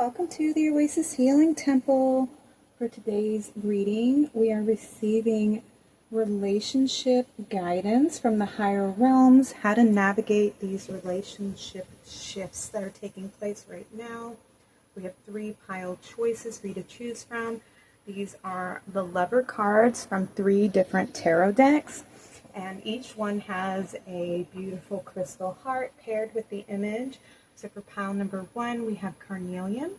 welcome to the Oasis Healing Temple. For today's reading, we are receiving relationship guidance from the higher realms, how to navigate these relationship shifts that are taking place right now. We have 3 pile choices for you to choose from. These are the Lover cards from 3 different tarot decks, and each one has a beautiful crystal heart paired with the image. So for pile number 1, we have Carnelian.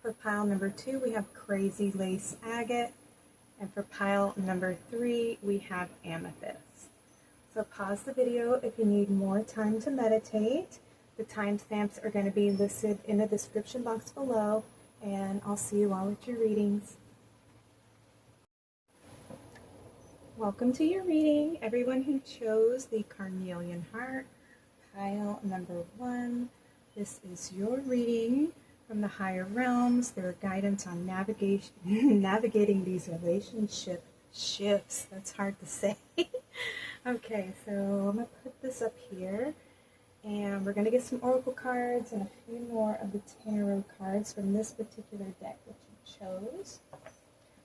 For pile number 2, we have Crazy Lace Agate. And for pile number 3, we have Amethyst. So pause the video if you need more time to meditate. The timestamps are going to be listed in the description box below, and I'll see you all at your readings. Welcome to your reading, everyone who chose the Carnelian heart. Pile number 1, this is your reading from the higher realms, their guidance on navigating these relationship shifts. That's hard to say. Okay, so I'm going to put this up here, and we're going to get some oracle cards and a few more of the tarot cards from this particular deck that you chose.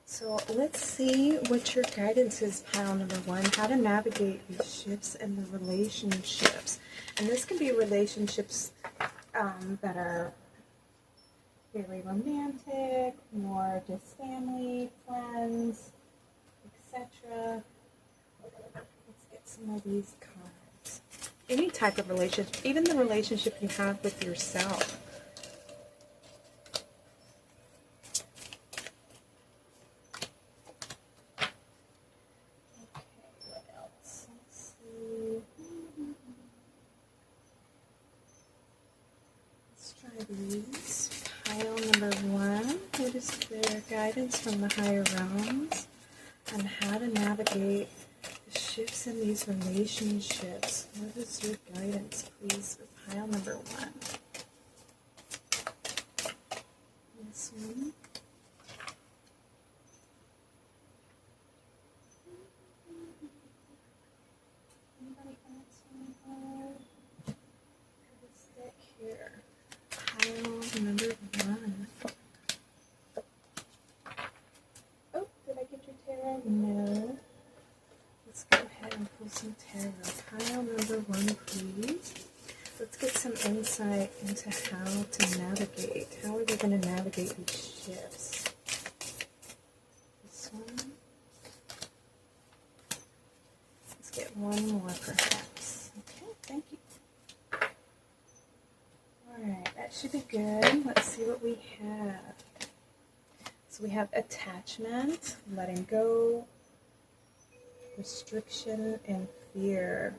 So let's see what your guidance is, pile number 1, how to navigate these shifts and the relationships. And this can be relationships that are very romantic, or just family, friends, etc. Let's get some of these cards. Any type of relationship, even the relationship you have with yourself. These. Pile number 1, what is their guidance from the higher realms on how to navigate the shifts in these relationships? What is your guidance, please, for pile number 1? This one. Anybody else want to this deck here? Pile number 1. Oh, did I get your tarot? No. Let's go ahead and pull some tarot. Pile number 1, please. Let's get some insight into how to navigate. How are they going to navigate these shifts? This one. Let's get one more, perhaps. Okay, thank you. Alright, that should be good. Let's see what we have. So we have attachment, letting go, restriction, and fear.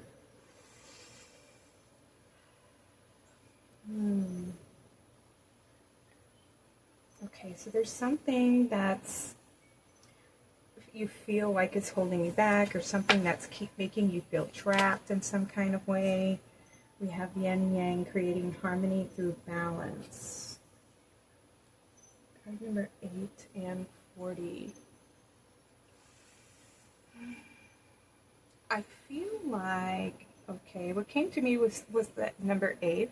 Okay, so there's something that's you feel like it's holding you back, or something that's keep making you feel trapped in some kind of way. We have yin yang, creating harmony through balance. Card number 8 and 40. I feel like, okay, what came to me was the number 8.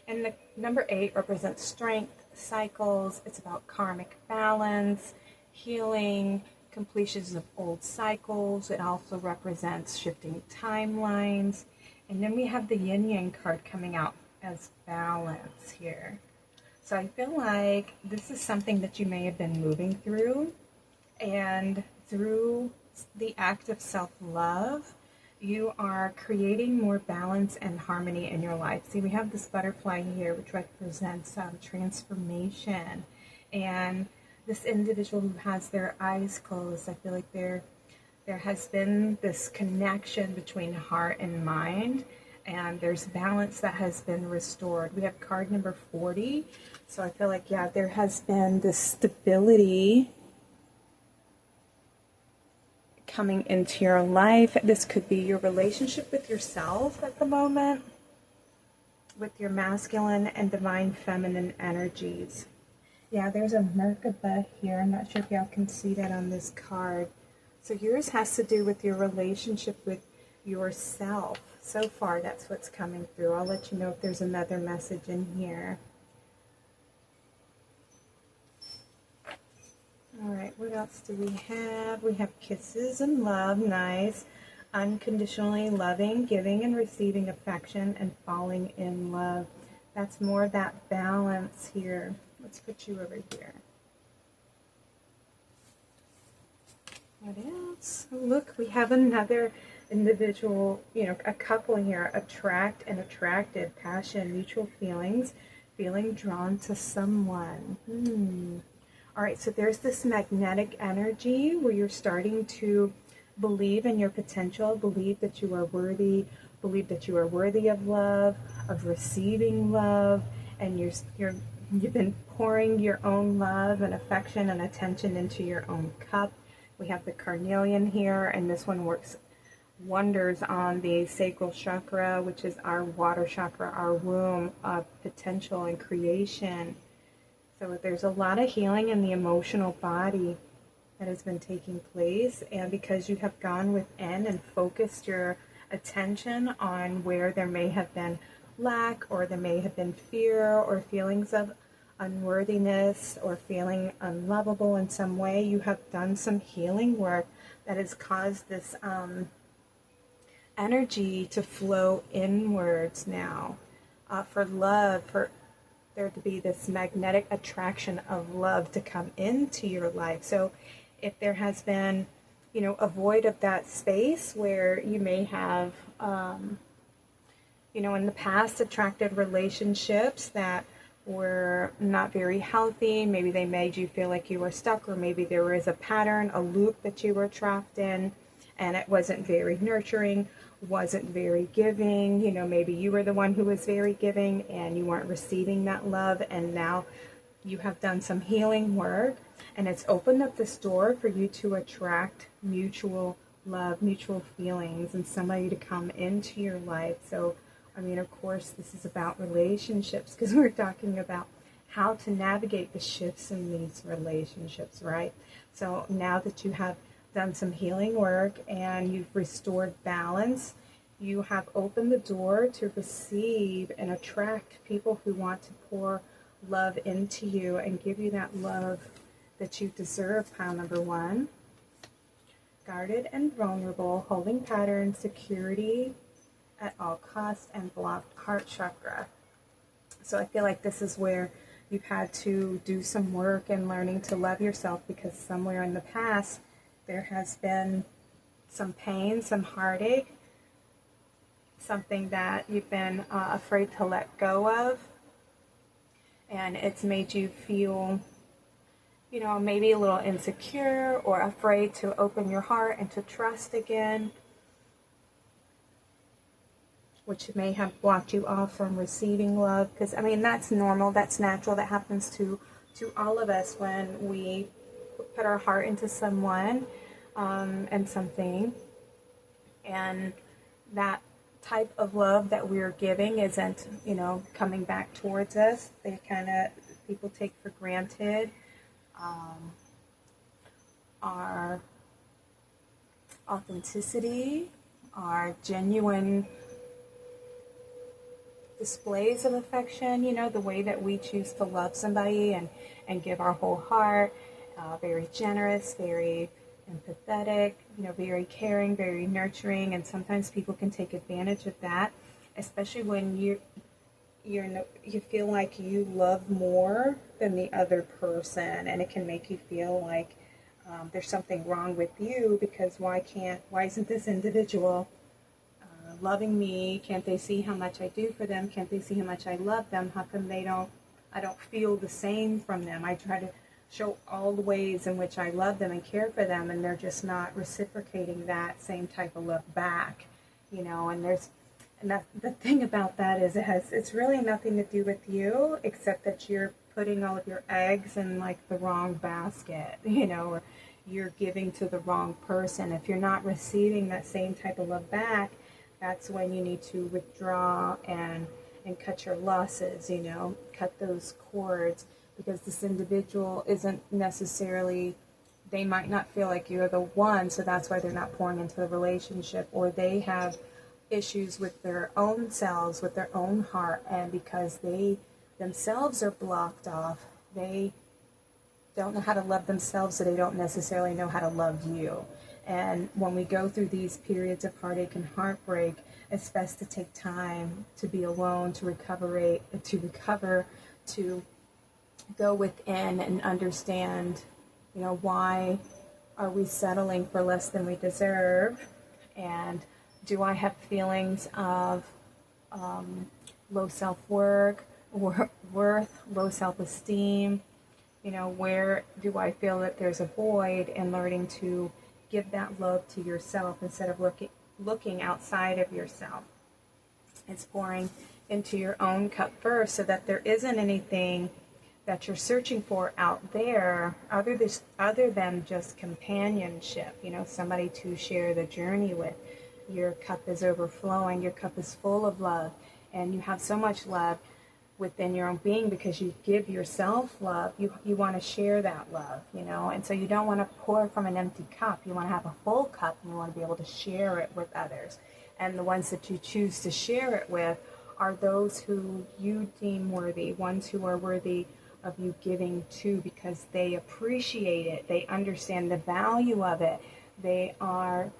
And the number 8 represents strength, cycles. It's about karmic balance, healing, completions of old cycles. It also represents shifting timelines. And then we have the yin-yang card coming out as balance here. So I feel like this is something that you may have been moving through. And through the act of self-love, you are creating more balance and harmony in your life. See, we have this butterfly here, which represents transformation. And this individual who has their eyes closed, I feel like there has been this connection between heart and mind, and there's balance that has been restored. We have card number 40, so I feel like, yeah, there has been this stability coming into your life. This could be your relationship with yourself at the moment, with your masculine and divine feminine energies. Yeah, there's a Merkaba here. I'm not sure if y'all can see that on this card. So yours has to do with your relationship with yourself. So far, that's what's coming through. I'll let you know if there's another message in here. All right, what else do we have? We have kisses and love, nice. Unconditionally loving, giving and receiving affection, and falling in love. That's more that balance here. Let's put you over here. What else? Oh, look, we have another individual, a couple here. Attract and attracted, passion, mutual feelings, feeling drawn to someone. All right, so there's this magnetic energy where you're starting to believe in your potential, believe that you are worthy, believe that you are worthy of love, of receiving love, and you've been pouring your own love and affection and attention into your own cup. We have the Carnelian here, and this one works wonders on the sacral chakra, which is our water chakra, our womb of potential and creation. So there's a lot of healing in the emotional body that has been taking place, and because you have gone within and focused your attention on where there may have been lack, or there may have been fear or feelings of unworthiness or feeling unlovable in some way, you have done some healing work that has caused this energy to flow inwards now, for love, for there to be this magnetic attraction of love to come into your life. So if there has been, a void of that space where you may have, in the past attracted relationships that were not very healthy, maybe they made you feel like you were stuck, or maybe there was a pattern, a loop that you were trapped in, and it wasn't very nurturing, wasn't very giving. Maybe you were the one who was very giving and you weren't receiving that love, and now you have done some healing work, and it's opened up this door for you to attract mutual love, mutual feelings, and somebody to come into your life. So of course, this is about relationships, because we're talking about how to navigate the shifts in these relationships, right? So now that you have done some healing work and you've restored balance, you have opened the door to receive and attract people who want to pour love into you and give you that love that you deserve. Pile number 1. Guarded and vulnerable, holding pattern, security at all costs, and blocked heart chakra. So I feel like this is where you've had to do some work in learning to love yourself, because somewhere in the past there has been some pain, some heartache, something that you've been afraid to let go of, and it's made you feel, maybe a little insecure or afraid to open your heart and to trust again, which may have blocked you off from receiving love. Because that's normal, that's natural, that happens to all of us when we put our heart into someone and something, and that type of love that we're giving isn't coming back towards us. People take for granted our authenticity, our genuine displays of affection, the way that we choose to love somebody and give our whole heart, very generous, very empathetic, very caring, very nurturing, and sometimes people can take advantage of that, especially when you feel like you love more than the other person, and it can make you feel like there's something wrong with you, because why isn't this individual loving me? Can't they see how much I do for them? Can't they see how much I love them? How come I don't feel the same from them? I try to show all the ways in which I love them and care for them, and they're just not reciprocating that same type of love back, and the thing about that is it's really nothing to do with you, except that you're putting all of your eggs in like the wrong basket, or you're giving to the wrong person. If you're not receiving that same type of love back, that's when you need to withdraw and cut your losses, cut those cords, because this individual isn't necessarily, they might not feel like you're the one, so that's why they're not pouring into the relationship, or they have issues with their own selves, with their own heart, and because they themselves are blocked off, they don't know how to love themselves, so they don't necessarily know how to love you. And when we go through these periods of heartache and heartbreak, it's best to take time to be alone, to recover, to go within and understand, why are we settling for less than we deserve? And do I have feelings of low self-worth, low self-esteem? Where do I feel that there's a void, and learning to give that love to yourself instead of looking outside of yourself. It's pouring into your own cup first, so that there isn't anything that you're searching for out there other than just companionship, somebody to share the journey with. Your cup is overflowing, your cup is full of love, and you have so much love within your own being because you give yourself love. You want to share that love, and so you don't want to pour from an empty cup. You want to have a full cup, and you want to be able to share it with others. And the ones that you choose to share it with are those who you deem worthy, ones who are worthy of you giving to, because they appreciate it, they understand the value of it, they are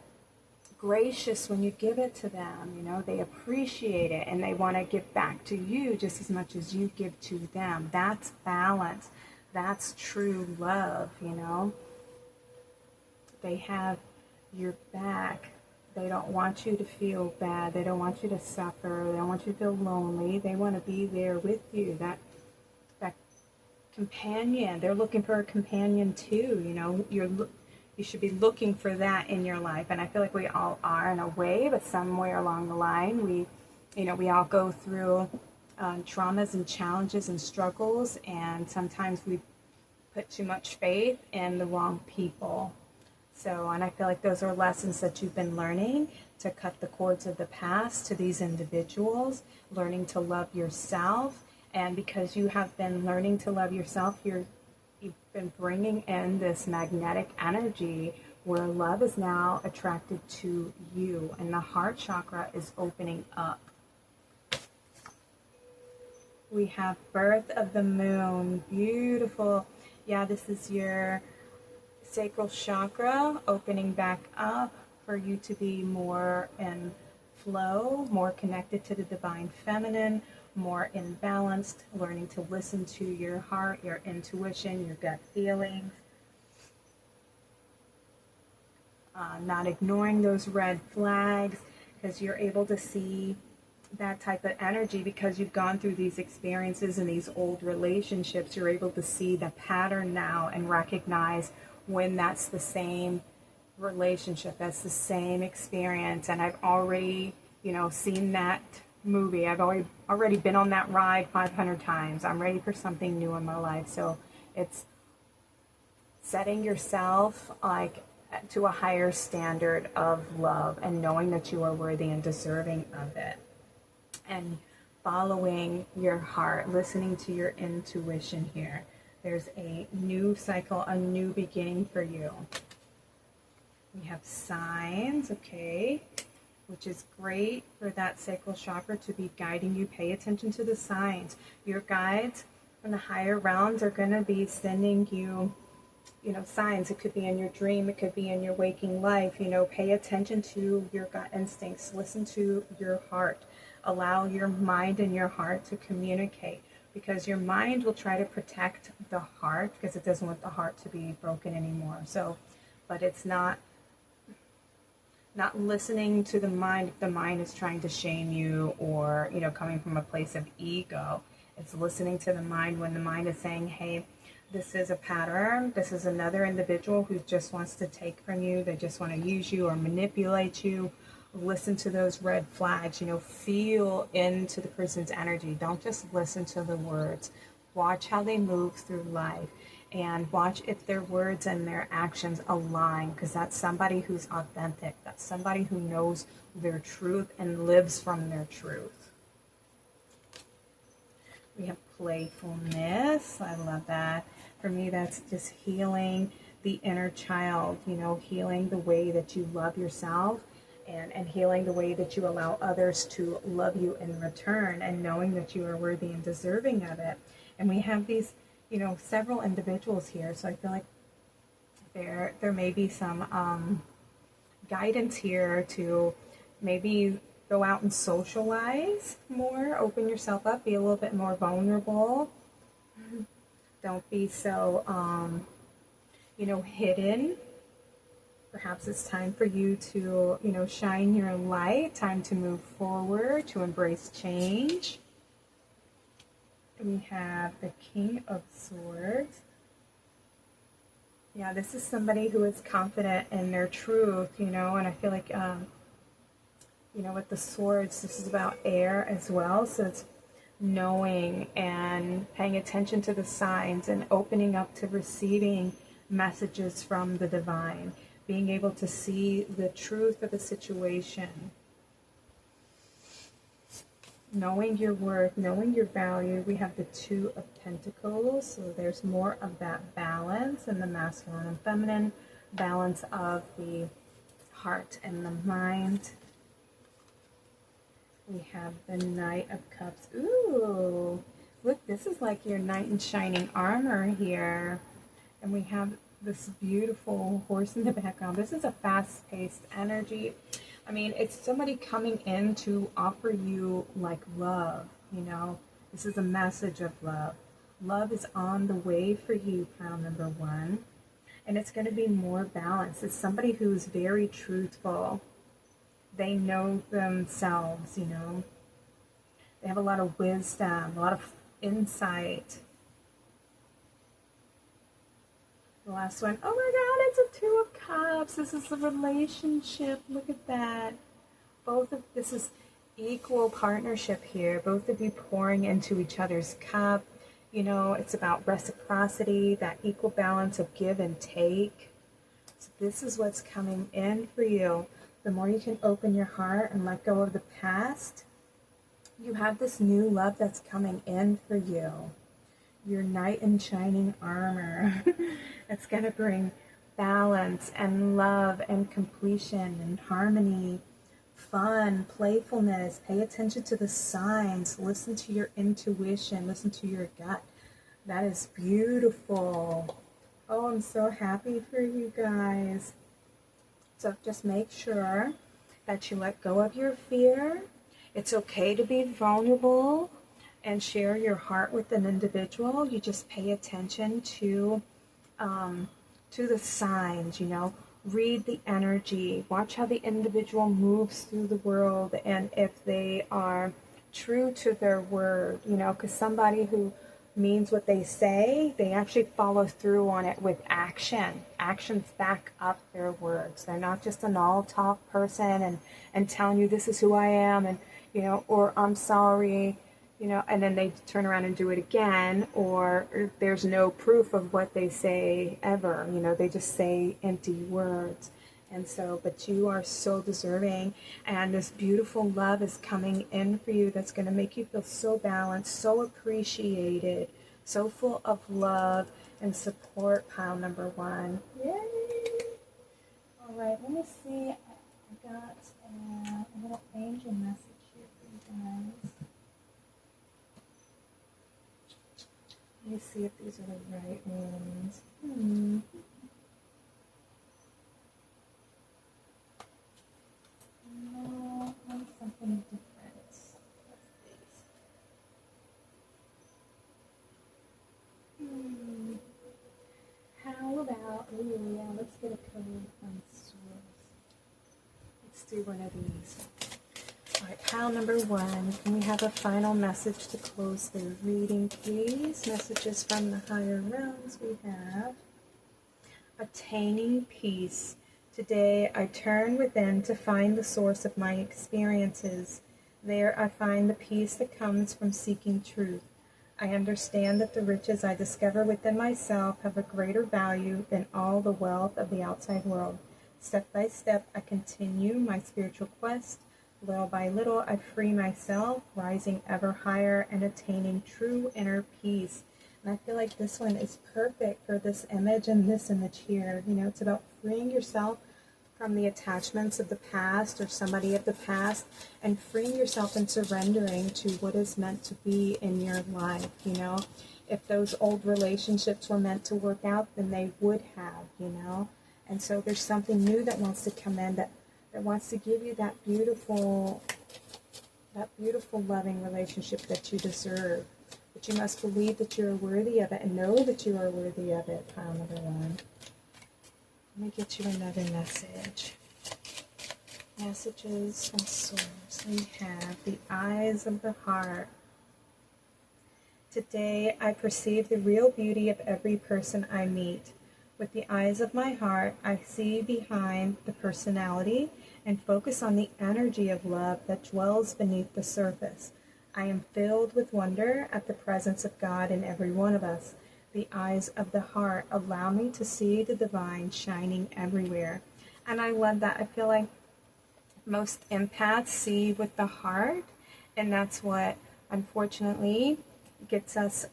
gracious when you give it to them, they appreciate it, and they want to give back to you just as much as you give to them. That's balance. That's true love, They have your back. They don't want you to feel bad. They don't want you to suffer. They don't want you to feel lonely. They want to be there with you. That companion. They're looking for a companion too, You should be looking for that in your life, and I feel like we all are in a way, but somewhere along the line, we all go through traumas and challenges and struggles, and sometimes we put too much faith in the wrong people. And I feel like those are lessons that you've been learning, to cut the cords of the past to these individuals, learning to love yourself, and because you have been learning to love yourself, you've been bringing in this magnetic energy where love is now attracted to you, and the heart chakra is opening up. We have birth of the moon. Beautiful. Yeah, this is your sacral chakra opening back up for you to be more in flow, more connected to the divine feminine, more in balance, learning to listen to your heart, your intuition, your gut feelings. Not ignoring those red flags, because you're able to see that type of energy because you've gone through these experiences and these old relationships. You're able to see the pattern now and recognize when that's the same relationship, that's the same experience. And I've already, seen that movie. I've already been on that ride 500 times. I'm ready for something new in my life. So it's setting yourself to a higher standard of love, and knowing that you are worthy and deserving of it, and following your heart, listening to your intuition here. There's a new cycle, a new beginning for you. We have signs, okay, which is great for that sacral chakra to be guiding you. Pay attention to the signs. Your guides from the higher realms are going to be sending you, signs. It could be in your dream. It could be in your waking life. Pay attention to your gut instincts. Listen to your heart. Allow your mind and your heart to communicate, because your mind will try to protect the heart because it doesn't want the heart to be broken anymore. But it's not listening to the mind if the mind is trying to shame you or, coming from a place of ego. It's listening to the mind when the mind is saying, hey, this is a pattern. This is another individual who just wants to take from you. They just want to use you or manipulate you. Listen to those red flags, feel into the person's energy. Don't just listen to the words. Watch how they move through life, and watch if their words and their actions align, because that's somebody who's authentic. That's somebody who knows their truth and lives from their truth. We have playfulness. I love that. For me, that's just healing the inner child, healing the way that you love yourself, and healing the way that you allow others to love you in return, and knowing that you are worthy and deserving of it. And we have these you know, several individuals here. So I feel like there may be some guidance here to maybe go out and socialize more, open yourself up, be a little bit more vulnerable. Don't be so, you know, hidden. Perhaps it's time for you to, you know, shine your light, time to move forward, to embrace change. We have the King of Swords. Yeah, this is somebody who is confident in their truth, you know, and I feel like, you know, with the swords, this is about air as well. So it's knowing and paying attention to the signs and opening up to receiving messages from the divine, being able to see the truth of the situation, knowing your worth, knowing your value. We have the Two of Pentacles, so there's more of that balance in the masculine and feminine, balance of the heart and the mind. We have the Knight of Cups. Ooh, look, this is like your knight in shining armor here. And we have this beautiful horse in the background. This is a fast-paced energy. I mean, it's somebody coming in to offer you like love, you know. This is a message of love. Love is on the way for you, pile number one. And it's going to be more balanced. It's somebody who's very truthful. They know themselves, you know. They have a lot of wisdom, a lot of insight. The last one, oh my God, it's a Two of Cups. This is a relationship. Look at that. This is equal partnership here. Both of you pouring into each other's cup. You know, it's about reciprocity, that equal balance of give and take. So this is what's coming in for you. The more you can open your heart and let go of the past, you have this new love that's coming in for you. Your knight in shining armor. It's going to bring balance and love and completion and harmony, fun, playfulness. Pay attention to the signs. Listen to your intuition. Listen to your gut. That is beautiful. Oh, I'm so happy for you guys. So just make sure that you let go of your fear. It's okay to be vulnerable and share your heart with an individual. You just pay attention to the signs, you know. Read the energy. Watch how the individual moves through the world, and if they are true to their word, you know, because somebody who means what they say, they actually follow through on it with action. Actions back up their words. They're not just an all-talk person and telling you this is who I am, and, you know, or I'm sorry, you know, and then they turn around and do it again, or there's no proof of what they say ever, you know, they just say empty words. And so, but you are so deserving, and this beautiful love is coming in for you that's going to make you feel so balanced, so appreciated, so full of love and support, pile number one. Yay! All right, let me see. I got a little angel message here for you guys. Let me see if these are the right ones. No, I want something different. What's these? How about, oh yeah, let's get a code from source. Let's do one of these. All right, pile number one. Can we have a final message to close the reading, please? Messages from the higher realms. We have attaining peace. Today, I turn within to find the source of my experiences. There, I find the peace that comes from seeking truth. I understand that the riches I discover within myself have a greater value than all the wealth of the outside world. Step by step, I continue my spiritual quest. Little by little, I free myself, rising ever higher and attaining true inner peace. And I feel like this one is perfect for this image and this image here. You know, it's about freeing yourself from the attachments of the past or somebody of the past, and freeing yourself and surrendering to what is meant to be in your life, you know. if those old relationships were meant to work out, then they would have, you know. And so there's something new that wants to come in, that wants to give you that beautiful loving relationship that you deserve. But you must believe that you're worthy of it and know that you are worthy of it, pile number 1. Let me get you another message. Messages from Source. We have the eyes of the heart. Today I perceive the real beauty of every person I meet. With the eyes of my heart, I see behind the personality and focus on the energy of love that dwells beneath the surface. I am filled with wonder at the presence of God in every one of us. The eyes of the heart allow me to see the divine shining everywhere. And I love that. I feel like most empaths see with the heart, and that's what, unfortunately, gets us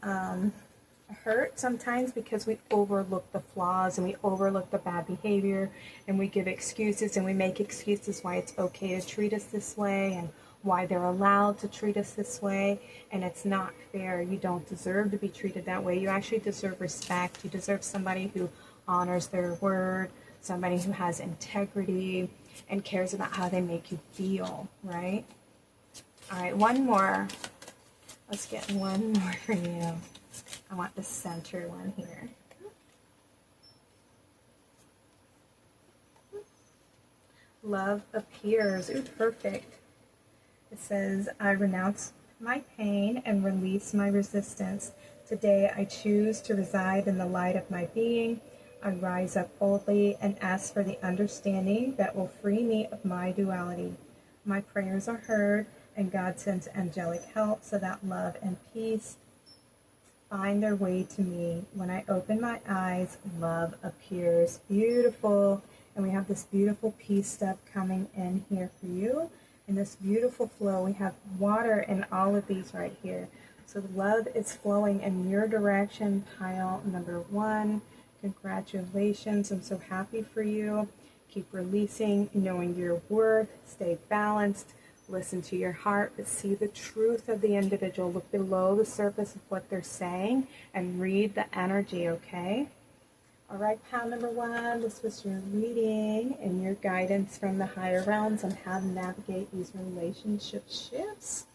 hurt sometimes, because we overlook the flaws and we overlook the bad behavior, and we give excuses, and we make excuses why it's okay to treat us this way and why they're allowed to treat us this way. And it's not fair. You don't deserve to be treated that way. You actually deserve respect. You deserve somebody who honors their word, somebody who has integrity and cares about how they make you feel, right? All right, one more. Let's get one more for you. I want the center one here. Love appears. Ooh, perfect. It says, I renounce my pain and release my resistance. Today I choose to reside in the light of my being. I rise up boldly and ask for the understanding that will free me of my duality. My prayers are heard, and God sends angelic help so that love and peace find their way to me. When I open my eyes, love appears. Beautiful. And we have this beautiful peace stuff coming in here for you. In this beautiful flow, we have water in all of these right here. So love is flowing in your direction, pile number 1. Congratulations. I'm so happy for you. Keep releasing, knowing your worth. Stay balanced. Listen to your heart, but see the truth of the individual. Look below the surface of what they're saying and read the energy, okay? All right, pile number 1, this was your reading and your guidance from the higher realms on how to navigate these relationship shifts.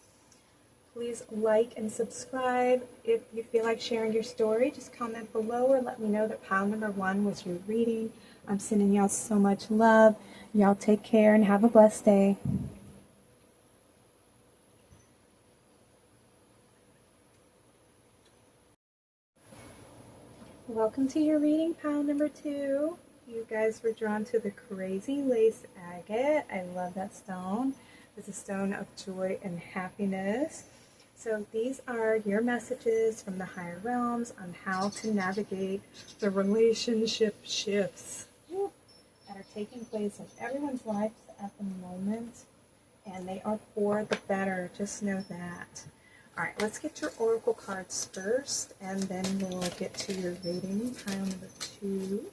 Please like and subscribe. If you feel like sharing your story, just comment below or let me know that pile number 1 was your reading. I'm sending y'all so much love. Y'all take care and have a blessed day. Welcome to your reading, pile number 2. You guys were drawn to the crazy lace agate. I love that stone. It's a stone of joy and happiness. So these are your messages from the higher realms on how to navigate the relationship shifts that are taking place in everyone's lives at the moment. And they are for the better. Just know that. All right, let's get your oracle cards first, and then we'll get to your reading, pile number 2.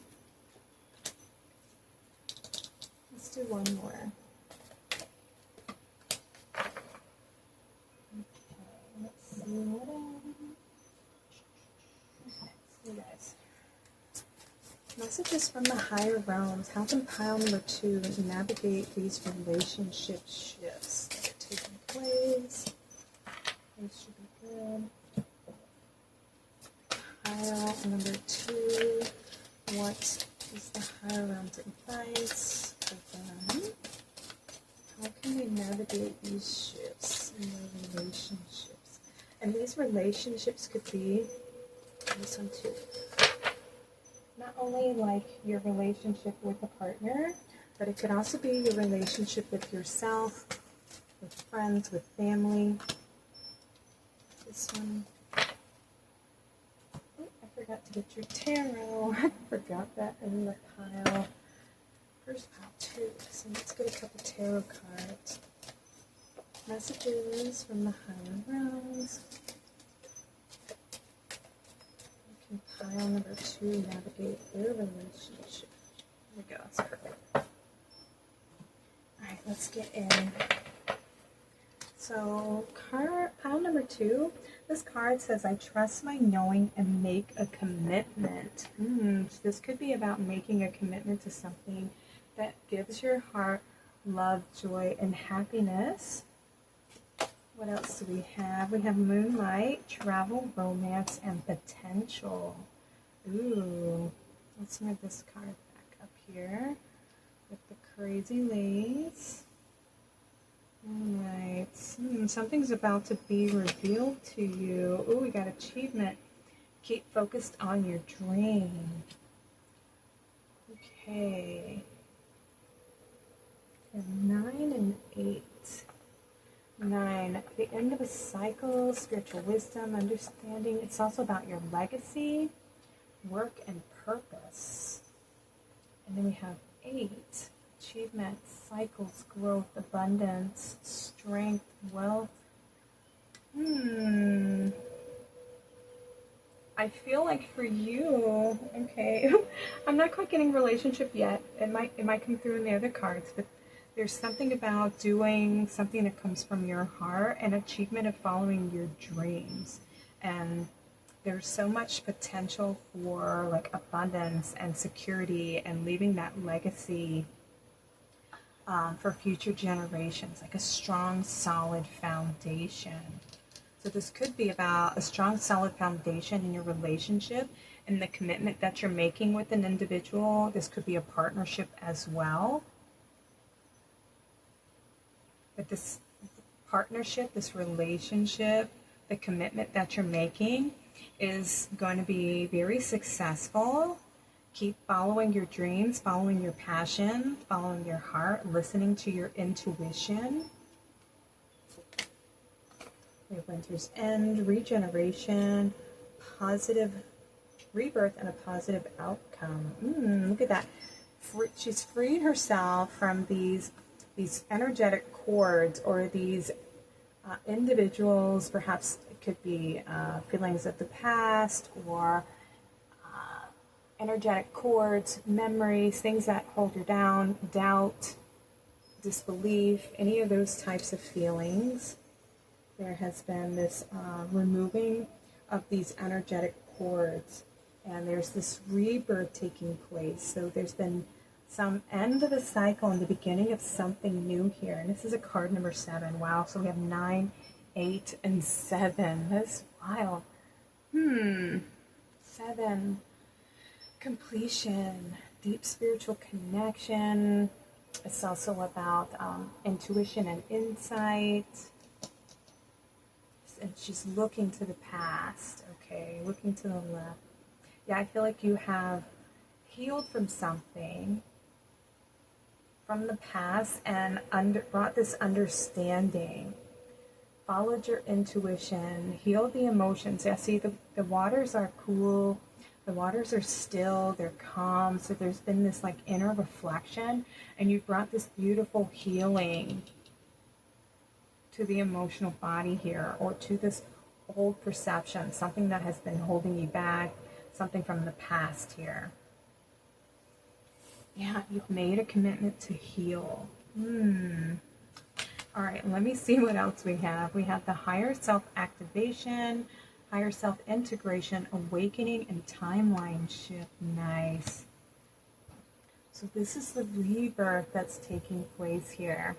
Let's do one more. Okay, let's see what okay, so you guys. Messages from the higher realms. How can pile number 2 navigate these relationship shifts that are taking place? This should be good. Pile number 2. What is the higher realm's advice for them? How can they navigate these shifts in their relationships? And these relationships could be this one too. Not only like your relationship with a partner, but it could also be your relationship with yourself, with friends, with family. This one. Oh, I forgot to get your tarot. I forgot that in the pile. First pile 2. So let's get a couple tarot cards. Messages from the higher realms. You can pile number 2 navigate their relationship. There we go. That's perfect. Alright, let's get in So pile number 2, this card says, I trust my knowing and make a commitment. So this could be about making a commitment to something that gives your heart love, joy, and happiness. What else do we have? We have moonlight, travel, romance, and potential. Ooh, let's move this card back up here with the crazy lace. Alright, something's about to be revealed to you. Oh, we got achievement. Keep focused on your dream. Okay. And 9 and 8. 9, the end of a cycle, spiritual wisdom, understanding. It's also about your legacy, work, and purpose. And then we have 8, achievement, cycles, growth, abundance, strength, wealth. I feel like for you, okay, I'm not quite getting relationship yet. It might come through in the other cards, but there's something about doing something that comes from your heart and achievement of following your dreams. And there's so much potential for like abundance and security and leaving that legacy for future generations, like a strong, solid foundation. So this could be about a strong, solid foundation in your relationship and the commitment that you're making with an individual. This could be a partnership as well. But this partnership, this relationship, the commitment that you're making is going to be very successful. Keep following your dreams, following your passion, following your heart, listening to your intuition. We have Winter's End, regeneration, positive rebirth, and a positive outcome. Look at that. She's freed herself from these energetic cords, or these individuals. Perhaps it could be feelings of the past, or energetic cords, memories, things that hold you down, doubt, disbelief, any of those types of feelings. There has been this removing of these energetic cords, and there's this rebirth taking place. So there's been some end of a cycle and the beginning of something new here. And this is a card number 7. Wow, so we have 9, 8, and 7. That's wild. 7. Completion, deep spiritual connection. It's also about intuition and insight. And she's looking to the past, okay, looking to the left. Yeah, I feel like you have healed from something from the past and brought this understanding. Followed your intuition, healed the emotions. Yeah, see, the waters are cool, the waters are still, they're calm. So there's been this like inner reflection, and you brought this beautiful healing to the emotional body here, or to this old perception, something that has been holding you back, something from the past here. Yeah, you've made a commitment to heal. All right, let me see what else we have. We have the higher self activation, higher self integration, awakening, and timeline shift. Nice. So this is the rebirth that's taking place here.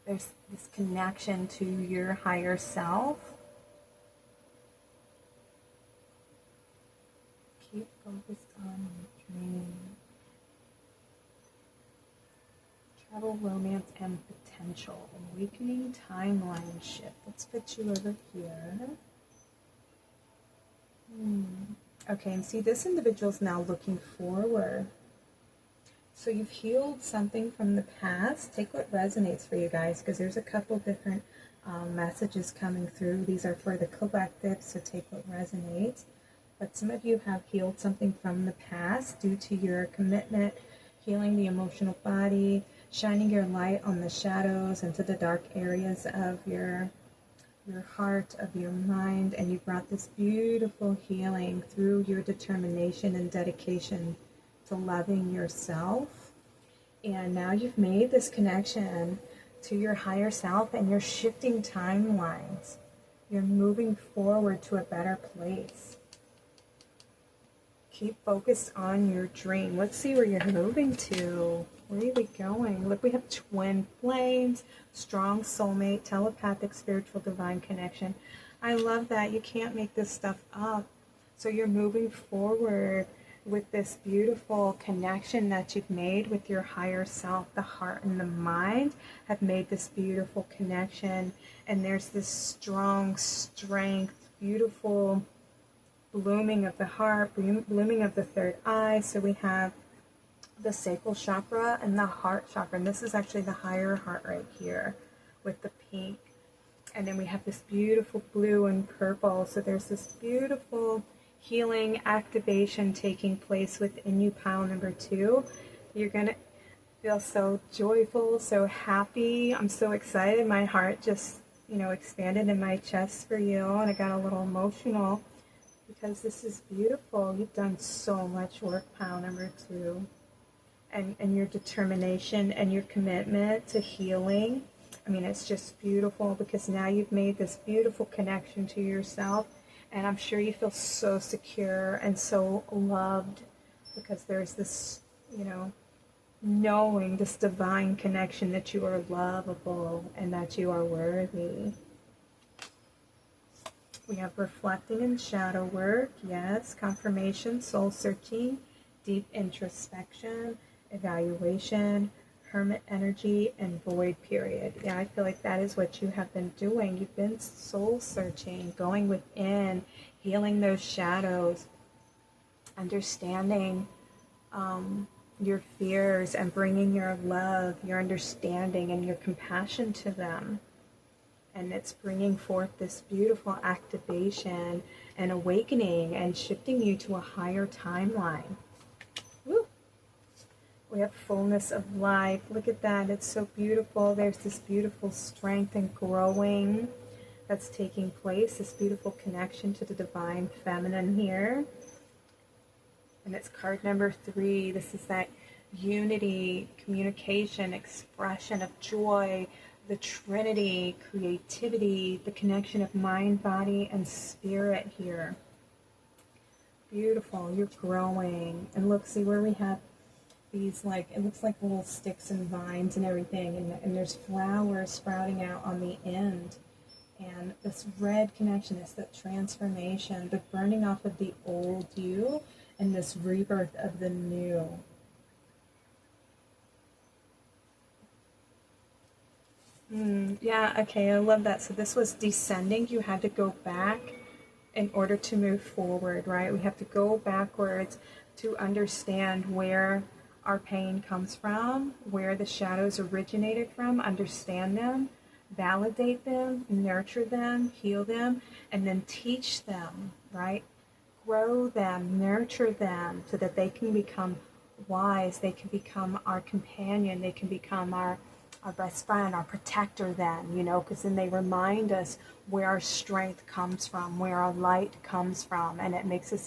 There's this connection to your higher self. Keep focused on your dream. Travel, romance, and potential. Awakening, timeline shift. Let's put you over here. Okay, and see, this individual is now looking forward. So you've healed something from the past. Take what resonates for you guys, because there's a couple different messages coming through. These are for the collective, so take what resonates. But some of you have healed something from the past due to your commitment, healing the emotional body, shining your light on the shadows and to the dark areas of your heart, of your mind, and you brought this beautiful healing through your determination and dedication to loving yourself. And now you've made this connection to your higher self, and you're shifting timelines. You're moving forward to a better place. Keep focused on your dream. Let's see where you're moving to. Where are we going? Look, we have twin flames, strong soulmate, telepathic, spiritual, divine connection. I love that. You can't make this stuff up. So you're moving forward with this beautiful connection that you've made with your higher self. The heart and the mind have made this beautiful connection. And there's this strong strength, beautiful blooming of the heart, blooming of the third eye. So we have the sacral chakra and the heart chakra. And this is actually the higher heart right here with the pink. And then we have this beautiful blue and purple. So there's this beautiful healing activation taking place within you, pile number 2. You're going to feel so joyful, so happy. I'm so excited. My heart just, expanded in my chest for you. And I got a little emotional because this is beautiful. You've done so much work, pile number 2. And your determination and your commitment to healing. I mean, it's just beautiful because now you've made this beautiful connection to yourself. And I'm sure you feel so secure and so loved because there's this, knowing this divine connection that you are lovable and that you are worthy. We have reflecting and shadow work, yes, confirmation, soul searching, deep introspection, evaluation, hermit energy, and void period. Yeah, I feel like that is what you have been doing. You've been soul searching, going within, healing those shadows, understanding your fears and bringing your love, your understanding, and your compassion to them. And it's bringing forth this beautiful activation and awakening and shifting you to a higher timeline. Woo. We have fullness of life. Look at that. It's so beautiful. There's this beautiful strength and growing that's taking place. This beautiful connection to the divine feminine here. And it's card number 3. This is that unity, communication, expression of joy, the Trinity, creativity, the connection of mind, body, and spirit here. Beautiful. You're growing. And look, see where we have these, it looks like little sticks and vines and everything, and there's flowers sprouting out on the end. And this red connection is the transformation, the burning off of the old you, and this rebirth of the new. Yeah, okay, I love that. So this was descending. You had to go back in order to move forward, right? We have to go backwards to understand where our pain comes from, where the shadows originated from, understand them, validate them, nurture them, heal them, and then teach them, right? Grow them, nurture them so that they can become wise, they can become our companion, they can become our best friend, our protector then, because then they remind us where our strength comes from, where our light comes from, and it makes us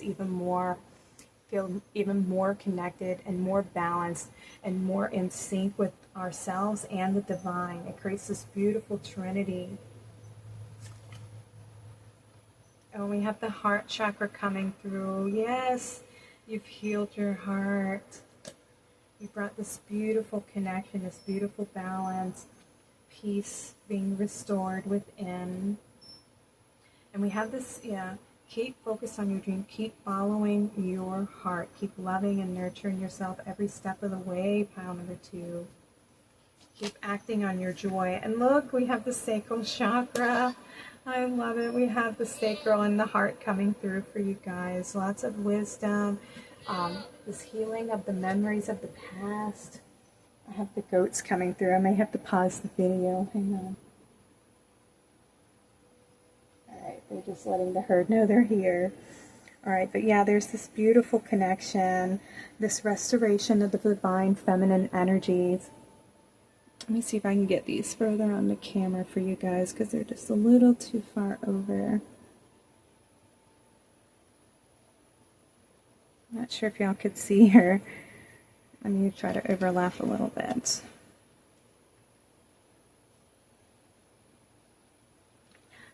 feel even more connected and more balanced and more in sync with ourselves and the divine. It creates this beautiful trinity. Oh, we have the heart chakra coming through. Yes, you've healed your heart. You brought this beautiful connection, this beautiful balance, peace being restored within. And we have this, keep focused on your dream. Keep following your heart. Keep loving and nurturing yourself every step of the way, pile number 2. Keep acting on your joy. And look, we have the sacral chakra. I love it. We have the sacral and the heart coming through for you guys. Lots of wisdom. This healing of the memories of the past. I have the goats coming through. I may have to pause the video. Hang on. Alright, they're just letting the herd know they're here. Alright, but yeah, there's this beautiful connection, this restoration of the divine feminine energies. Let me see if I can get these further on the camera for you guys because they're just a little too far over. Not sure if y'all could see her. Let me try to overlap a little bit.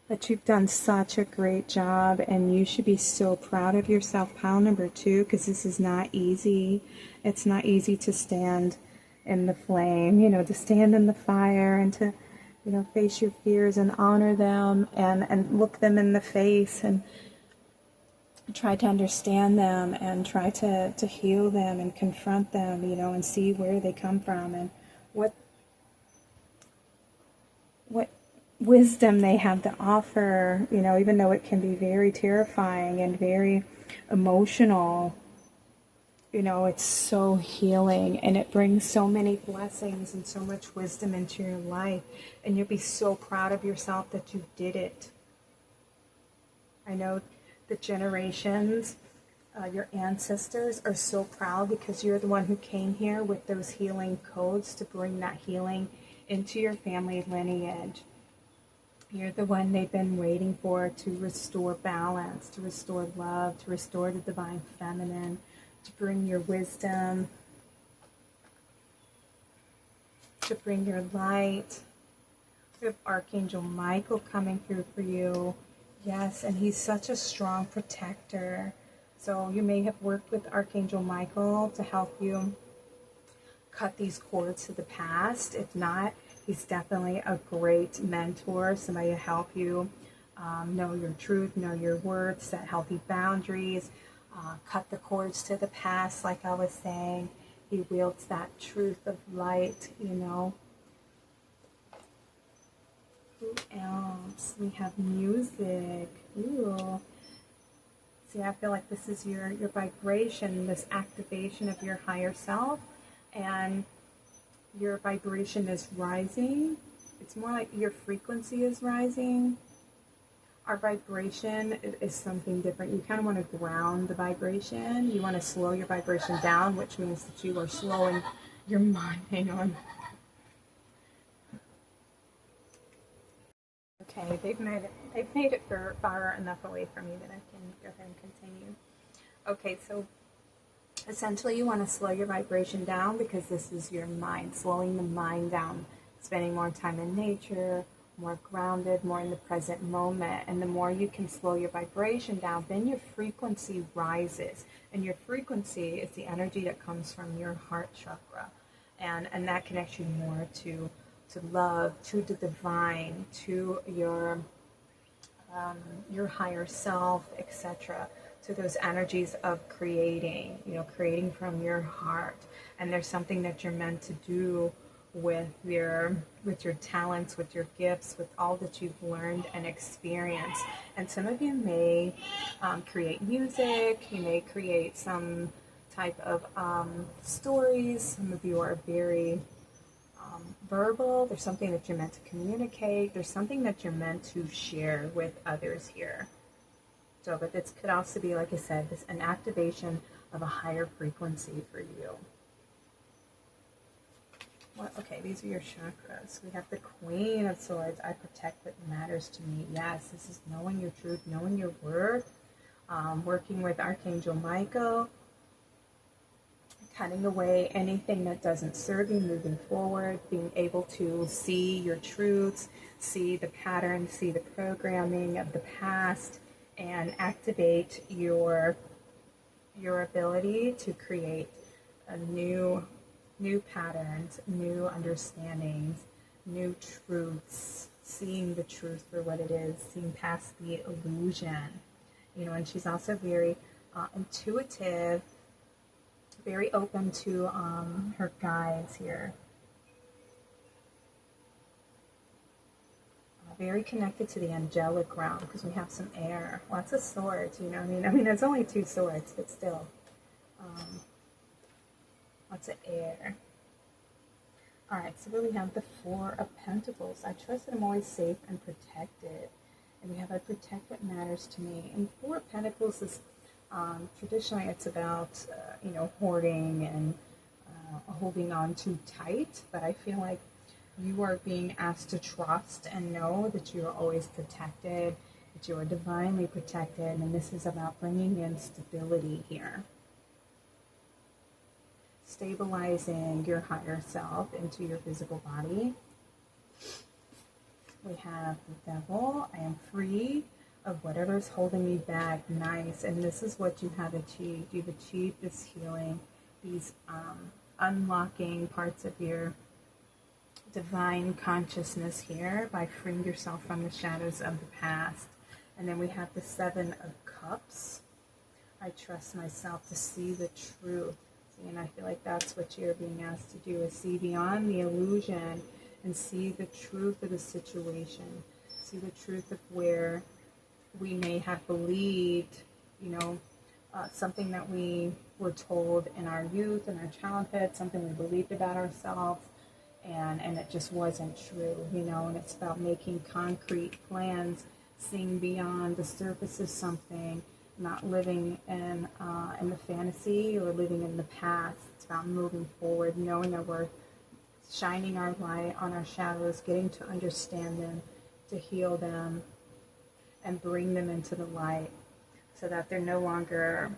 But you've done such a great job, and you should be so proud of yourself. Pile number 2, because this is not easy. It's not easy to stand in the flame, to stand in the fire and to, face your fears and honor them and look them in the face and try to understand them and try to heal them and confront them, and see where they come from and what wisdom they have to offer, even though it can be very terrifying and very emotional. It's so healing, and it brings so many blessings and so much wisdom into your life, and you'll be so proud of yourself that you did it. I know the generations, your ancestors are so proud because you're the one who came here with those healing codes to bring that healing into your family lineage. You're the one they've been waiting for to restore balance, to restore love, to restore the divine feminine, to bring your wisdom, to bring your light. We have Archangel Michael coming through for you. Yes, and he's such a strong protector. So you may have worked with Archangel Michael to help you cut these cords to the past. If not, he's definitely a great mentor, somebody to help you know your truth, know your worth, set healthy boundaries, cut the cords to the past, like I was saying. He wields that truth of light, Who else? We have music. Ooh. See, I feel like this is your vibration, this activation of your higher self, and your vibration is rising. It's more like your frequency is rising. Our vibration is something different. You kind of want to ground the vibration. You want to slow your vibration down, which means that you are slowing your mind. Hang on. Okay, they've made it far enough away from me that I can go ahead and continue. Okay, so essentially you want to slow your vibration down because this is your mind, slowing the mind down, spending more time in nature, more grounded, more in the present moment. And the more you can slow your vibration down, then your frequency rises. And your frequency is the energy that comes from your heart chakra. And that connects you more to love, to the divine, to your higher self, etc., to those energies of creating, creating from your heart. And there's something that you're meant to do with your talents, with your gifts, with all that you've learned and experienced. And some of you may create music, you may create some type of stories. Some of you are very verbal. There's something that you're meant to communicate. There's something that you're meant to share with others here. So, but this could also be, like I said, an activation of a higher frequency for you. Well, okay, these are your chakras. We have the Queen of Swords. I protect what matters to me. Yes, this is knowing your truth, knowing your worth, working with Archangel Michael, cutting away anything that doesn't serve you, moving forward, being able to see your truths, see the patterns, see the programming of the past, and activate your ability to create a new patterns, new understandings, new truths, seeing the truth for what it is, seeing past the illusion. And she's also very intuitive, very open to her guides here. Very connected to the angelic realm because we have some air, lots of swords. I mean, there's only 2 swords, but still, lots of air. All right, so then we have the 4 of Pentacles. I trust that I'm always safe and protected, and we have I protect what matters to me. And 4 of Pentacles is traditionally it's about hoarding and holding on too tight, but I feel like you are being asked to trust and know that you are always protected, that you are divinely protected, and this is about bringing in stability here. Stabilizing your higher self into your physical body. We have the devil. I am free of whatever's holding me back. Nice. And this is what you have achieved. You've achieved this healing, these unlocking parts of your divine consciousness here by freeing yourself from the shadows of the past. And then we have the Seven of Cups. I trust myself to see the truth. See, and I feel like that's what you're being asked to do, is see beyond the illusion and see the truth of the situation. See the truth of where we may have believed, something that we were told in our youth, in our childhood, something we believed about ourselves, and it just wasn't true, and it's about making concrete plans, seeing beyond the surface of something, not living in the fantasy or living in the past. It's about moving forward, knowing our worth, shining our light on our shadows, getting to understand them, to heal them, and bring them into the light, so that we're no longer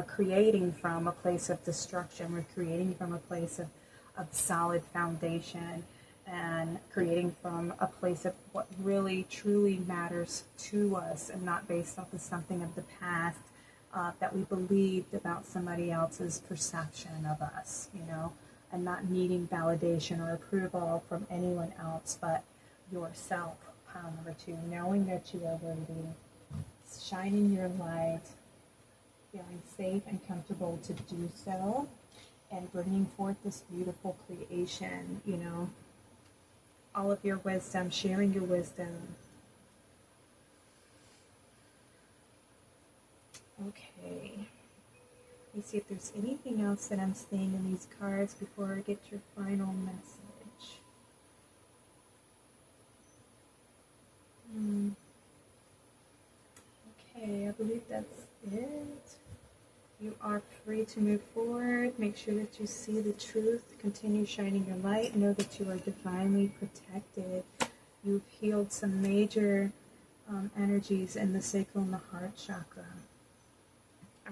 creating from a place of destruction. We're creating from a place of solid foundation, and creating from a place of what really truly matters to us, and not based off of something of the past that we believed about somebody else's perception of us, and not needing validation or approval from anyone else but yourself. Pile number 2, knowing that you are worthy, shining your light, feeling safe and comfortable to do so, and bringing forth this beautiful creation, all of your wisdom, sharing your wisdom. Okay. Let me see if there's anything else that I'm seeing in these cards before I get your final message. Okay, I believe that's it. You are free to move forward. Make sure that you see the truth. Continue shining your light. Know that you are divinely protected. You've healed some major energies in the sacral and the heart chakra.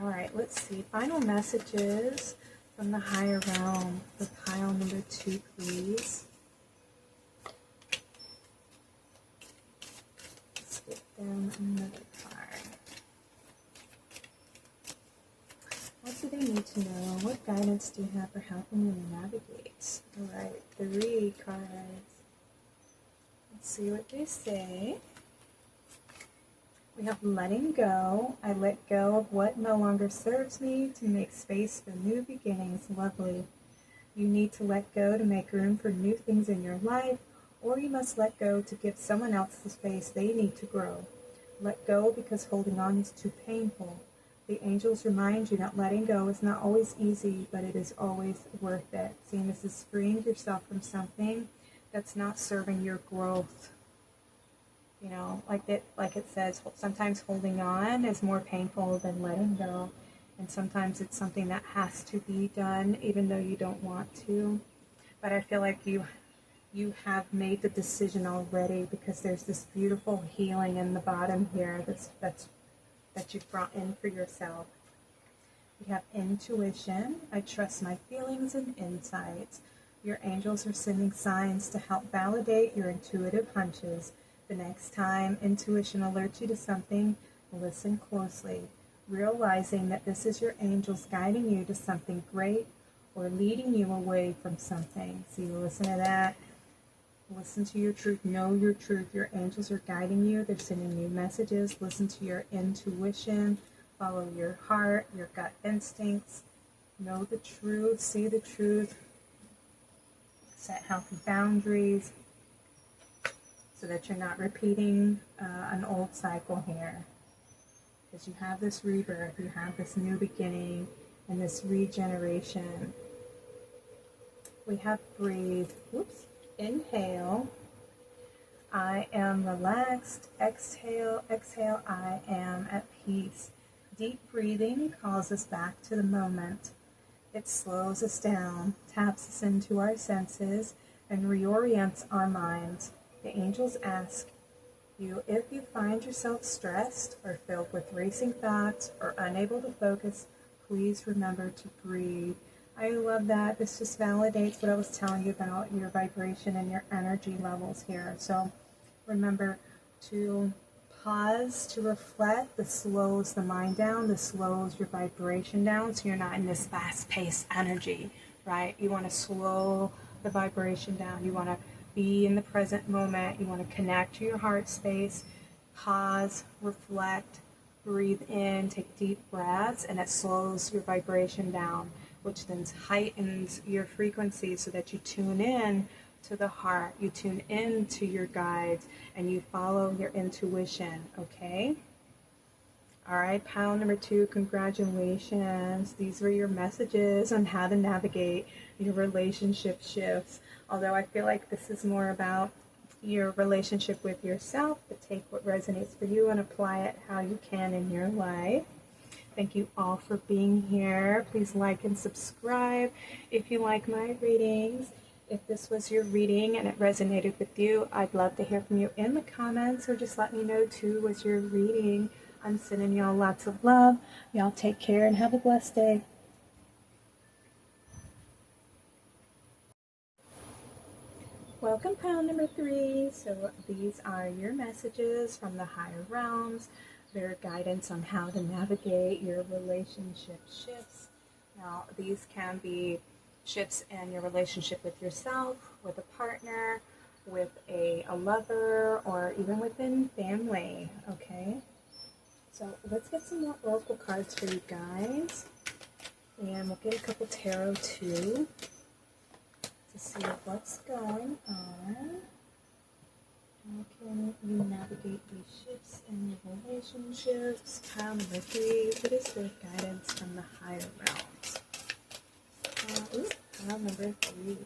All right, let's see. Final messages from the higher realm for pile number 2, please. Let's get down another card. What do they need to know? What guidance do you have for helping them navigate? All right, 3 cards. Let's see what they say. We have letting go. I let go of what no longer serves me to make space for new beginnings. Lovely. You need to let go to make room for new things in your life, or you must let go to give someone else the space they need to grow. Let go because holding on is too painful. The angels remind you that letting go is not always easy, but it is always worth it. Seeing this is freeing yourself from something that's not serving your growth. Like it says, sometimes holding on is more painful than letting go. And sometimes it's something that has to be done, even though you don't want to. But I feel like you have made the decision already, because there's this beautiful healing in the bottom here that you've brought in for yourself. You have intuition. I trust my feelings and insights. Your angels are sending signs to help validate your intuitive hunches. The next time intuition alerts you to something, listen closely, realizing that this is your angels guiding you to something great or leading you away from something. So you listen to that. Listen to your truth. Know your truth. Your angels are guiding you. They're sending you messages. Listen to your intuition. Follow your heart, your gut instincts. Know the truth. See the truth. Set healthy boundaries, so that you're not repeating an old cycle here. Because you have this rebirth, you have this new beginning, and this regeneration. We have breathe. Whoops. Inhale. I am relaxed. Exhale. Exhale. I am at peace. Deep breathing calls us back to the moment. It slows us down, taps us into our senses, and reorients our minds. The angels ask you, if you find yourself stressed or filled with racing thoughts or unable to focus, please remember to breathe. I love that. This just validates what I was telling you about your vibration and your energy levels here. So Remember to pause, to reflect. This slows the mind down. This slows your vibration down, so you're not in this fast-paced energy, right? You want to slow the vibration down. You want to be in the present moment. You want to connect to your heart space. Pause, reflect, breathe in, take deep breaths, and it slows your vibration down, which then heightens your frequency so that you tune in to the heart, you tune in to your guides, and you follow your intuition, okay? All right, pile number 2, congratulations. These were your messages on how to navigate your relationship shifts. Although I feel like this is more about your relationship with yourself, but take what resonates for you and apply it how you can in your life. Thank you all for being here. Please like and subscribe if you like my readings. If this was your reading and it resonated with you, I'd love to hear from you in the comments, or just let me know too, was your reading. I'm sending y'all lots of love. Y'all take care and have a blessed day. Welcome, pile number 3. So these are your messages from the higher realms, their guidance on how to navigate your relationship shifts. Now, these can be shifts in your relationship with yourself, with a partner, with a lover, or even within family, okay? So let's get some more oracle cards for you guys. And we'll get a couple tarot too, to see what's going on. How can you navigate these shifts in your relationships? Pile number 3, what is their guidance from the higher realms? Pile number 3.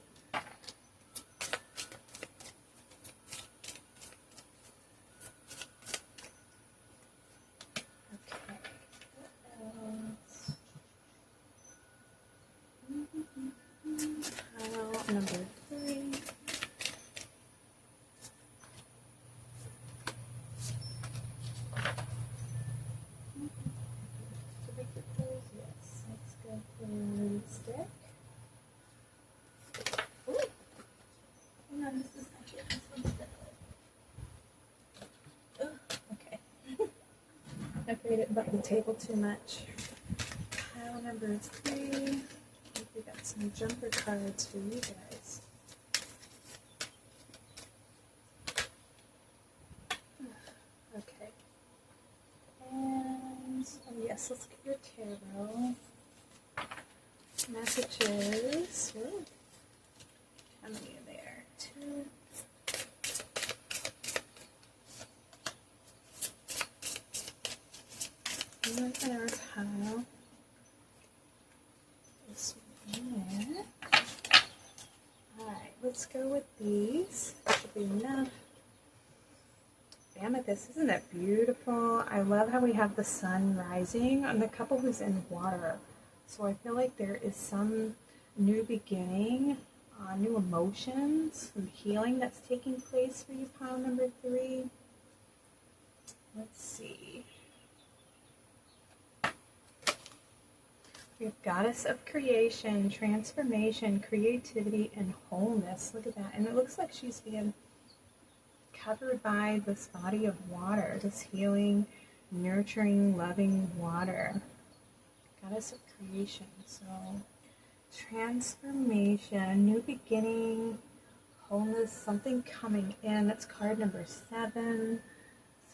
Okay, what else? Pile number 3. Yes, let's go for the stick. No, this is not yet. This one's better. Okay. I afraid it bumped the table too much. Pile number 3. I think we got some jumper cards for you guys. Okay. And yes, let's get your tarot messages. Ooh. How many are there? 2. One there, pile. This one there. Alright, let's go with these. That should be enough. Amethyst, isn't that beautiful? I love how we have the sun rising on the couple who's in water. So I feel like there is some new beginning, new emotions, some healing that's taking place for you, pile number 3. Let's see. We have Goddess of Creation, Transformation, Creativity, and Wholeness. Look at that. And it looks like she's being covered by this body of water, this healing, nurturing, loving water. Goddess of Creation. So, transformation, new beginning, wholeness, something coming in. That's card number 7.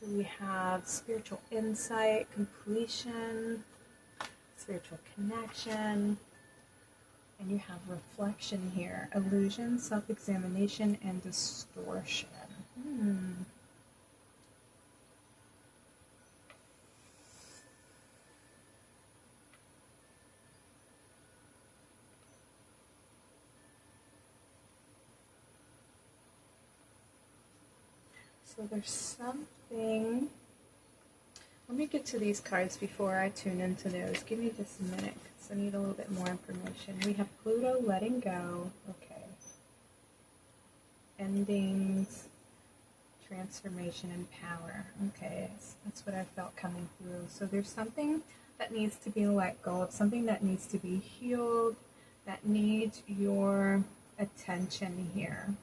So we have spiritual insight, completion, spiritual connection, and you have reflection here, illusion, self-examination, and distortion. So there's something. Let me get to these cards before I tune into those. Give me just a minute because I need a little bit more information. We have Pluto letting go. Okay. Endings, transformation, and power. Okay, that's what I felt coming through. So there's something that needs to be let go of, something that needs to be healed, that needs your attention here.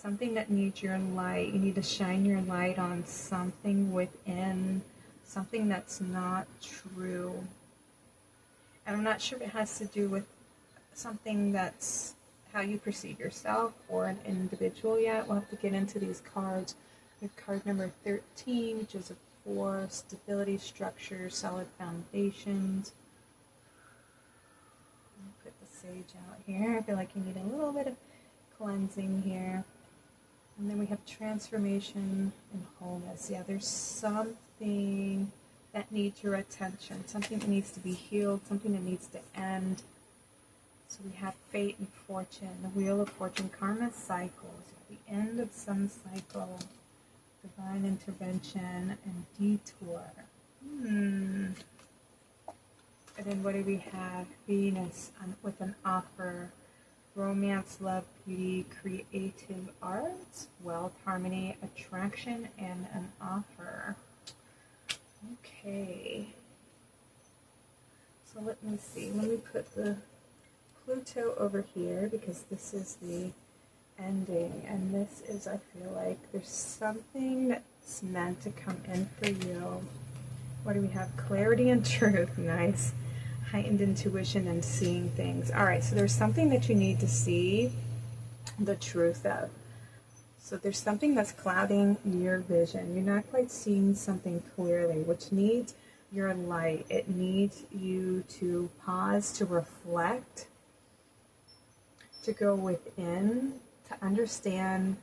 something that needs your light. You need to shine your light on something within, something that's not true. And I'm not sure if it has to do with something that's how you perceive yourself or an individual yet. We'll have to get into these cards. We have card number 13, which is a 4, stability, structure, solid foundations. I'll put the sage out here. I feel like you need a little bit of cleansing here. And then we have transformation and wholeness. Yeah, there's something that needs your attention, something that needs to be healed, something that needs to end. So we have fate and fortune, the wheel of fortune, karma cycles, the end of some cycle, divine intervention, and detour. And then what do we have? Venus with an offer, romance, love, beauty, creative arts, wealth, harmony, attraction, and an offer. Okay. So let me see. Let me put the Pluto over here because this is the ending, and this is, I feel like there's something that's meant to come in for you. What do we have? Clarity and truth. Nice. Heightened intuition and seeing things. All right, so there's something that you need to see the truth of. So there's something that's clouding your vision. You're not quite seeing something clearly, which needs your light. It needs you to pause, to reflect, to go within, to understand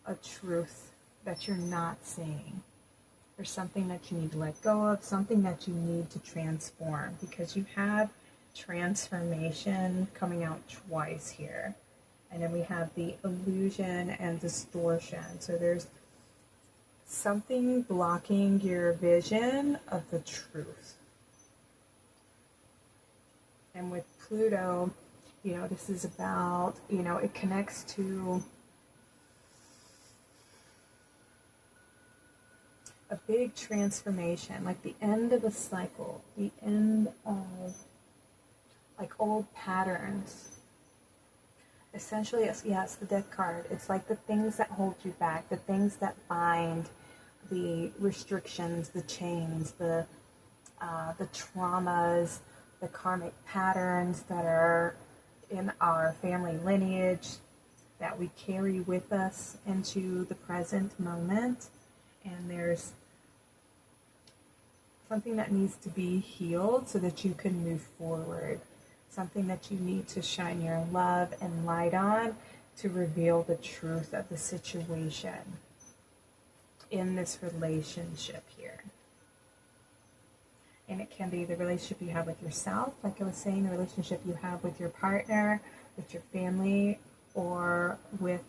a truth that you're not seeing. There's something that you need to let go of, something that you need to transform, because you have transformation coming out twice here. And then we have the illusion and distortion. So there's something blocking your vision of the truth. And with Pluto, this is about, it connects to a big transformation, like the end of a cycle, the end of like old patterns. Essentially, it's the death card. It's like the things that hold you back, the things that bind, the restrictions, the chains, the traumas, the karmic patterns that are in our family lineage that we carry with us into the present moment. And there's something that needs to be healed so that you can move forward. Something that you need to shine your love and light on to reveal the truth of the situation in this relationship here. And it can be the relationship you have with yourself, like I was saying, the relationship you have with your partner, with your family, or with,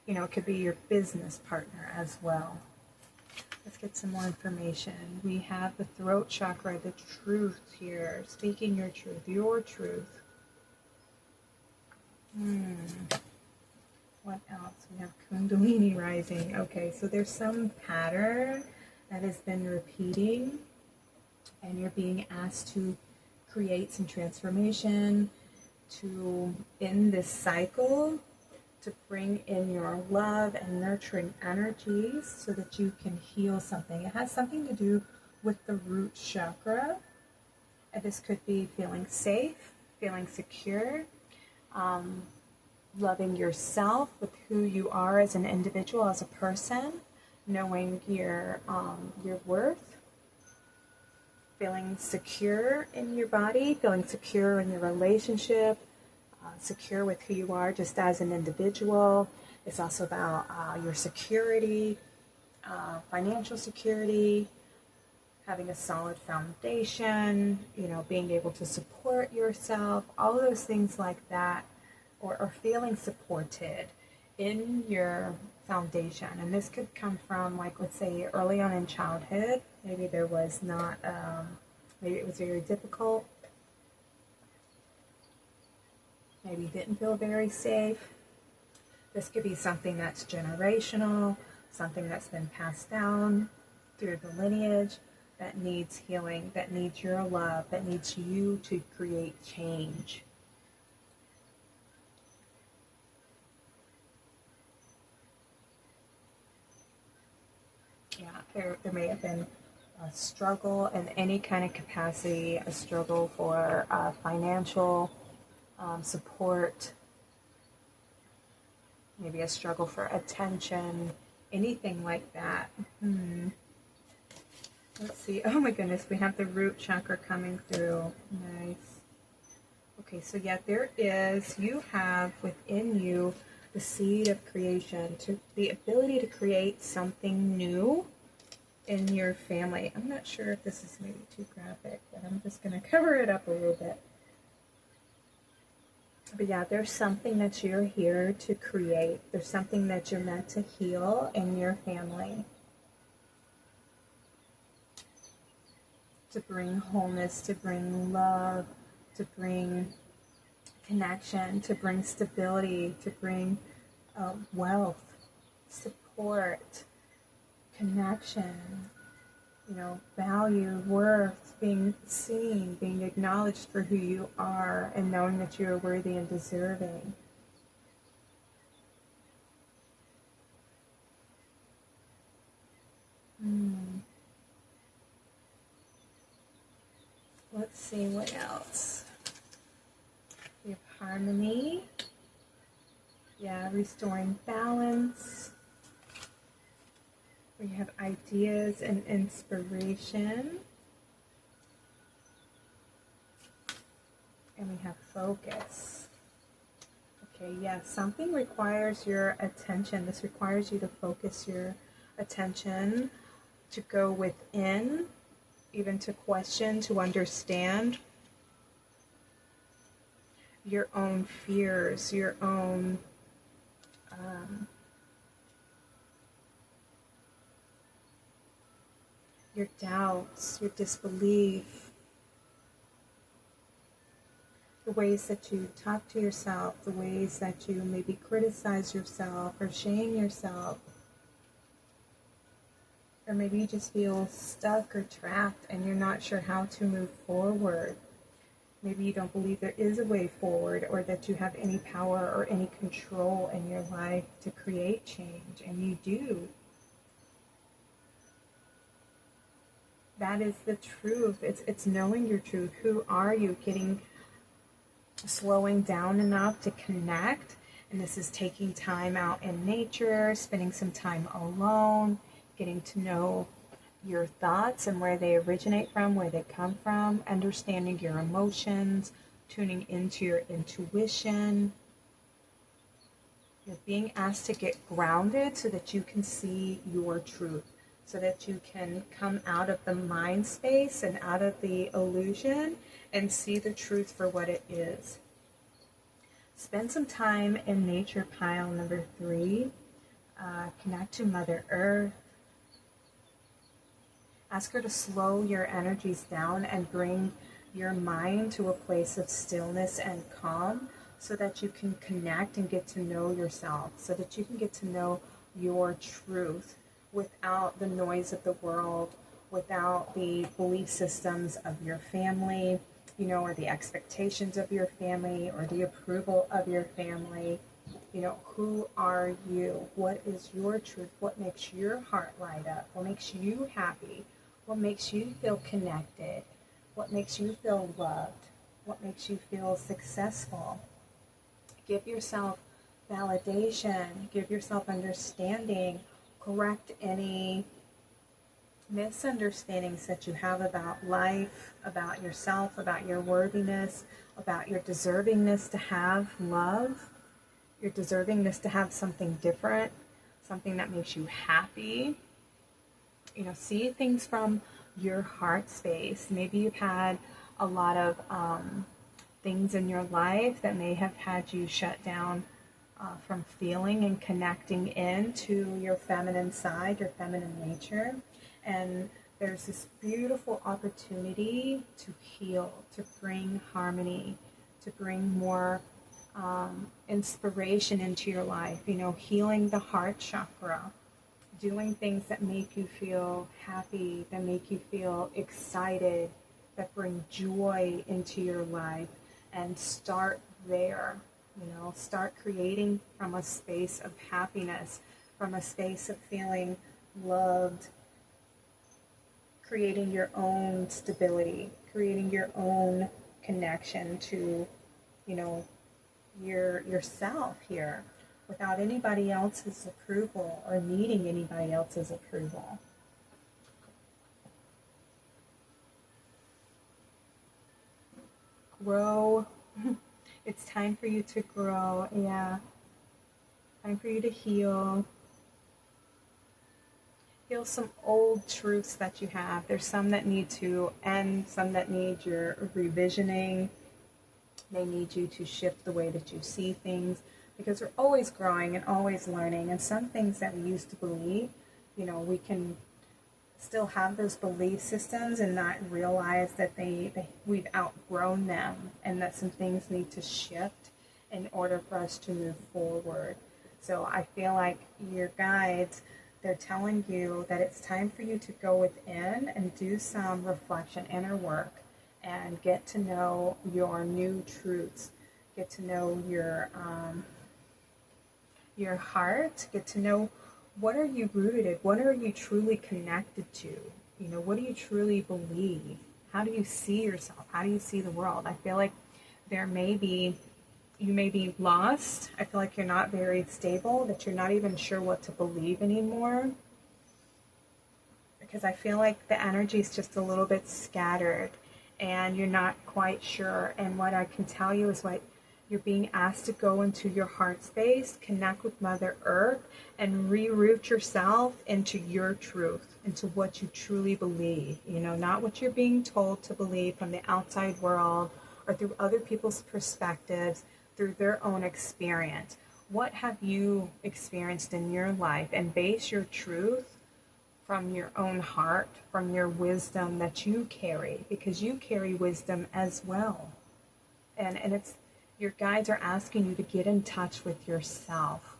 it could be your business partner as well. Let's get some more information. We have the throat chakra, the truth here, speaking your truth, your truth. What else? We have Kundalini rising. Okay, so there's some pattern that has been repeating, and you're being asked to create some transformation to end this cycle, to bring in your love and nurturing energies so that you can heal something. It has something to do with the root chakra. And this could be feeling safe, feeling secure, loving yourself with who you are as an individual, as a person, knowing your worth, feeling secure in your body, feeling secure in your relationship, secure with who you are just as an individual. It's also about your security, financial security, having a solid foundation, being able to support yourself, all of those things like that, or feeling supported in your foundation. And this could come from, like, let's say early on in childhood, maybe there was not, maybe it was very difficult. Maybe you didn't feel very safe. This could be something that's generational, something that's been passed down through the lineage that needs healing, that needs your love, that needs you to create change. There may have been a struggle in any kind of capacity, a struggle for financial support, maybe a struggle for attention, anything like that. Let's see. Oh my goodness, we have the root chakra coming through. Nice. Okay, so yeah, you have within you the seed of creation, the ability to create something new in your family. I'm not sure if this is maybe too graphic, but I'm just going to cover it up a little bit. But yeah, there's something that you're here to create. There's something that you're meant to heal in your family. To bring wholeness, to bring love, to bring connection, to bring stability, to bring wealth, support, connection, value, worth, being seen, being acknowledged for who you are, and knowing that you are worthy and deserving. Let's see what else. We have harmony. Yeah, restoring balance. We have ideas and inspiration. And we have focus. Okay, yeah, something requires your attention. This requires you to focus your attention, to go within, even to question, to understand your own fears, your own your doubts, your disbelief, the ways that you talk to yourself, the ways that you maybe criticize yourself or shame yourself. Or maybe you just feel stuck or trapped and you're not sure how to move forward. Maybe you don't believe there is a way forward, or that you have any power or any control in your life to create change, and you do. That is the truth. It's knowing your truth. Who are you? Slowing down enough to connect. And this is taking time out in nature, spending some time alone, getting to know your thoughts and where they originate from, where they come from, understanding your emotions, tuning into your intuition. You're being asked to get grounded so that you can see your truth, so that you can come out of the mind space and out of the illusion and see the truth for what it is. Spend some time in nature, pile number 3. Connect to Mother Earth. Ask her to slow your energies down and bring your mind to a place of stillness and calm, so that you can connect and get to know yourself, so that you can get to know your truth without the noise of the world, without the belief systems of your family, or the expectations of your family, or the approval of your family. Who are you? What is your truth? What makes your heart light up? What makes you happy? What makes you feel connected? What makes you feel loved? What makes you feel successful? Give yourself validation. Give yourself understanding. Correct any misunderstandings that you have about life, about yourself, about your worthiness, about your deservingness to have love, your deservingness to have something different, something that makes you happy. See things from your heart space. Maybe you've had a lot of things in your life that may have had you shut down from feeling and connecting into your feminine side, your feminine nature. And there's this beautiful opportunity to heal, to bring harmony, to bring more inspiration into your life. Healing the heart chakra, doing things that make you feel happy, that make you feel excited, that bring joy into your life, and start there. Start creating from a space of happiness, from a space of feeling loved creating your own stability, creating your own connection to, you know, yourself here without anybody else's approval or needing anybody else's approval. Grow. It's time for you to grow. Yeah. Time for you to heal. Heal some old truths that you have. There's some that need to end, some that need your revisioning. They need you to shift the way that you see things, because we're always growing and always learning. And some things that we used to believe, you know, we can still have those belief systems and not realize that we've outgrown them, and that some things need to shift in order for us to move forward. So I feel like your guides, they're telling you that it's time for you to go within and do some reflection, inner work, and get to know your new truths, get to know your heart, get to know what are you rooted in, what are you truly connected to, you know, what do you truly believe, how do you see yourself, how do you see the world. I feel like you may be lost. I feel like you're not very stable, that you're not even sure what to believe anymore, because I feel like the energy is just a little bit scattered and you're not quite sure. And what I can tell you is what you're being asked to go into your heart space, connect with Mother Earth, and reroute yourself into your truth, into what you truly believe. You know, not what you're being told to believe from the outside world or through other people's perspectives, through their own experience. What have you experienced in your life? And base your truth from your own heart, from your wisdom that you carry, because you carry wisdom as well. And it's, your guides are asking you to get in touch with yourself,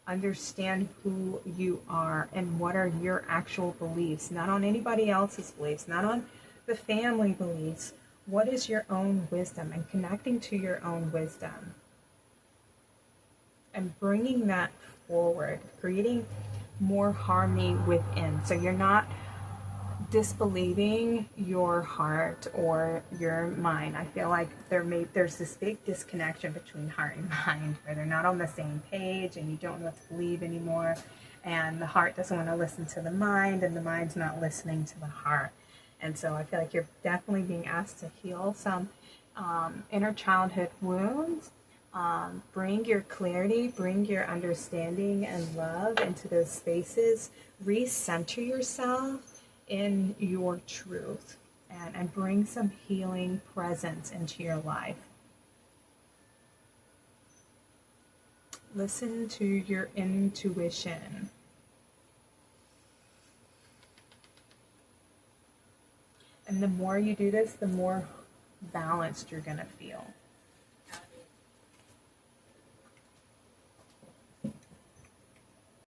understand who you are and what are your actual beliefs, not on anybody else's beliefs, not on the family beliefs. What is your own wisdom, and connecting to your own wisdom and bringing that forward, creating more harmony within. So you're not disbelieving your heart or your mind. I feel like there's this big disconnection between heart and mind, where they're not on the same page and you don't know what to believe anymore, and the heart doesn't want to listen to the mind and the mind's not listening to the heart. And so I feel like you're definitely being asked to heal some inner childhood wounds. Bring your clarity, bring your understanding and love into those spaces. Recenter yourself in your truth, and bring some healing presence into your life. Listen to your intuition. And the more you do this, the more balanced you're going to feel.